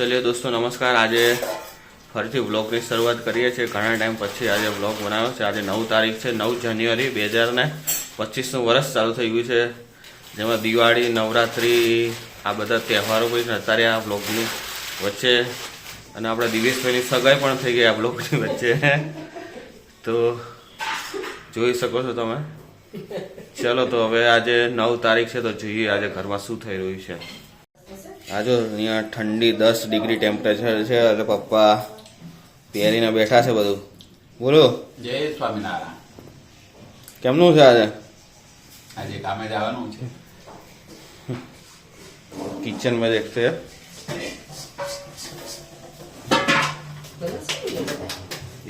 चलिए दोस्तों नमस्कार। आज फरीथी व्लॉगनी शुरुआत करिए छे। घणा टाइम पछी आज व्लॉग बनाव्यो छे। आज 9 तारीख है 9 जान्युआरी 2025 वर्ष चालू थई गयुं छे, जेमां दिवाળી नवरात्रि आ बधा तहेवारो पण अत्यारे आ व्लॉगनी वच्चे अने आपणा दिवेशभाईनी सगाई पण थई गई आ व्लॉगनी वच्चे तो जोई शको छो तमे। चलो तो हवे आज 9 तारीख है तो जोईए आज घरमां शुं थई रह्युं छे। आज अहींया ठंडी 10 डिग्री टेम्परेचर है એટલે પપ્પા પહેરીને બેઠા છે બધું। બોલો જય સ્વામિનારાયણ। કેમનું છે આજે? આજે કામે જવાનું છે। किचन में देखते हैं।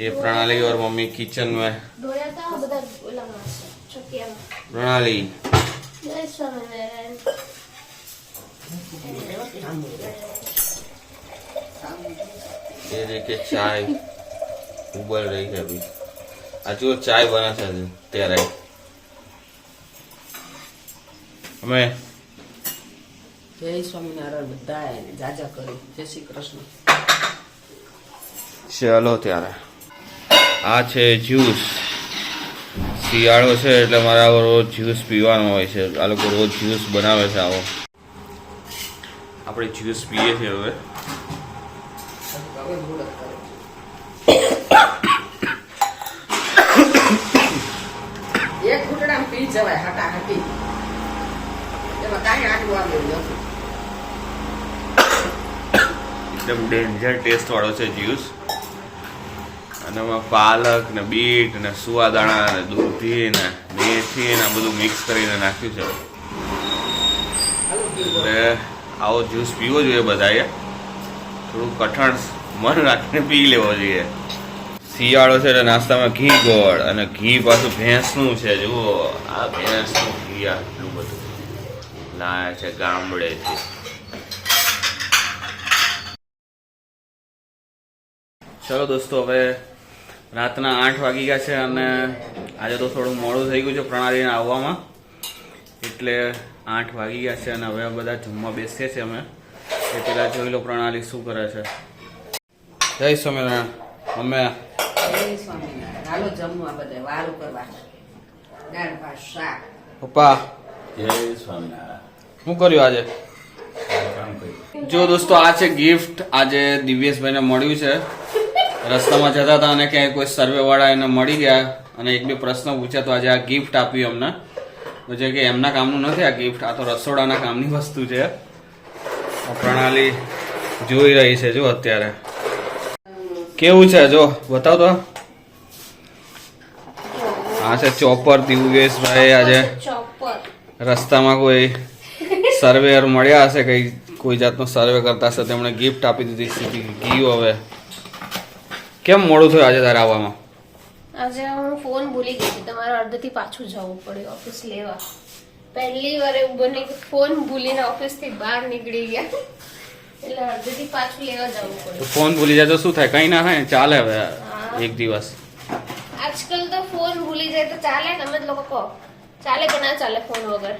ये प्रणाली और मम्मी किचन में। प्रणाली ये देखिए चाय उबल रही है अभी। आज जो चाय बना था तेरा हमें जय स्वामीनारायण बधाए जाजा करे। जय श्री कृष्ण। चलो त्यारे आ छे ज्यूस। શિયાળો છે એટલે મારે આવો રોજ જ્યુસ પીવાનો હોય છે। આ લોકો રોજ જ્યુસ બનાવે છે। આવો આપણે જ્યુસ પીએ છીએ હવે। એક ઘૂંટડામાં પી જવાય હટાહટી, એમાં કાંઈ આટલું આવ્યું નથી। એકદમ ડેન્જર ટેસ્ટ વાળો છે જ્યુસ। અને એમાં પાલક ને બીટ ને સુવાદાણા ને દૂધી ને મેથી ને બધું મિક્સ કરીને નાખ્યું છે। એટલે આવો જ્યુસ પીવો જોઈએ બધાએ। થોડું કઠણ મન રાખીને પી લેવો જોઈએ। શિયાળો છે એટલે નાસ્તામાં ઘી ગોળ અને ઘી પાછું ભેંસનું છે। જુઓ આ ભેંસનું ઘી આટલું બધું લાયા છે ગામડેથી। ચલો દોસ્તો હવે રાતના 8 વાગી ગયા છે અને આજે તો થોડું મોડું થઈ ગયું છે પ્રણાલીને આવવામાં, એટલે 8 વાગી ગયા છે અને હવે બધા જમવા બેસીએ છીએ અમે। એ પેલા જોઈ લો પ્રણાલી શું કરે છે। જય સ્વામિનારાયણ અમે જય સ્વામિનારાયણ। હાલો જમવા બધા વારું કરવા। દાળ ભાત શાક। પપ્પા જય સ્વામિનારાયણ। શું કર્યું આજે? કામ કર્યું। જો દોસ્તો આ છે ગિફ્ટ આજે દિવ્યેશભાઈને મળ્યું છે। રસ્તામાં જતા હતા અને ક્યાંય કોઈ સર્વે વાળા એને મળી ગયા અને એક બે પ્રશ્ન પૂછ્યા તો આજે આ ગિફ્ટ આપ્યું અમને। તો જે કે એમના કામનું નથી આ ગિફ્ટ, આ તો રસોડાના કામની વસ્તુ છે। પ્રણાલી જોઈ રહી છે જો અત્યારે કેવું છે જો બતાવ તો। આ છે ચોપર દિવ્યેશભાઈ આજે રસ્તામાં કોઈ સર્વેયર મળ્યા હશે, કોઈ જાતનો સર્વે કરતા હશે, તેમણે ગિફ્ટ આપી દીધી સીધી ગયું। હવે કેમ મોડું થયું આજે તારે આવવામાં? આજે હું ફોન ભૂલી ગઈ હતી, તમારે અડધેથી પાછું જવું પડ્યું ઓફિસ લેવા। પહેલી વાર એવું બને કે ફોન ભૂલીને ઓફિસથી બહાર નીકળી ગયા, એટલે અડધેથી પાછું લેવા જવું તો પડ્યું। ફોન ભૂલી જાય તો શું થાય? કઈ ના થાય, ચાલે હવે એક દિવસ। આજકાલ તો ફોન ભૂલી જાય તો ચાલે? તમે જ લોકો કહો ચાલે કે ના ચાલે ફોન વગર?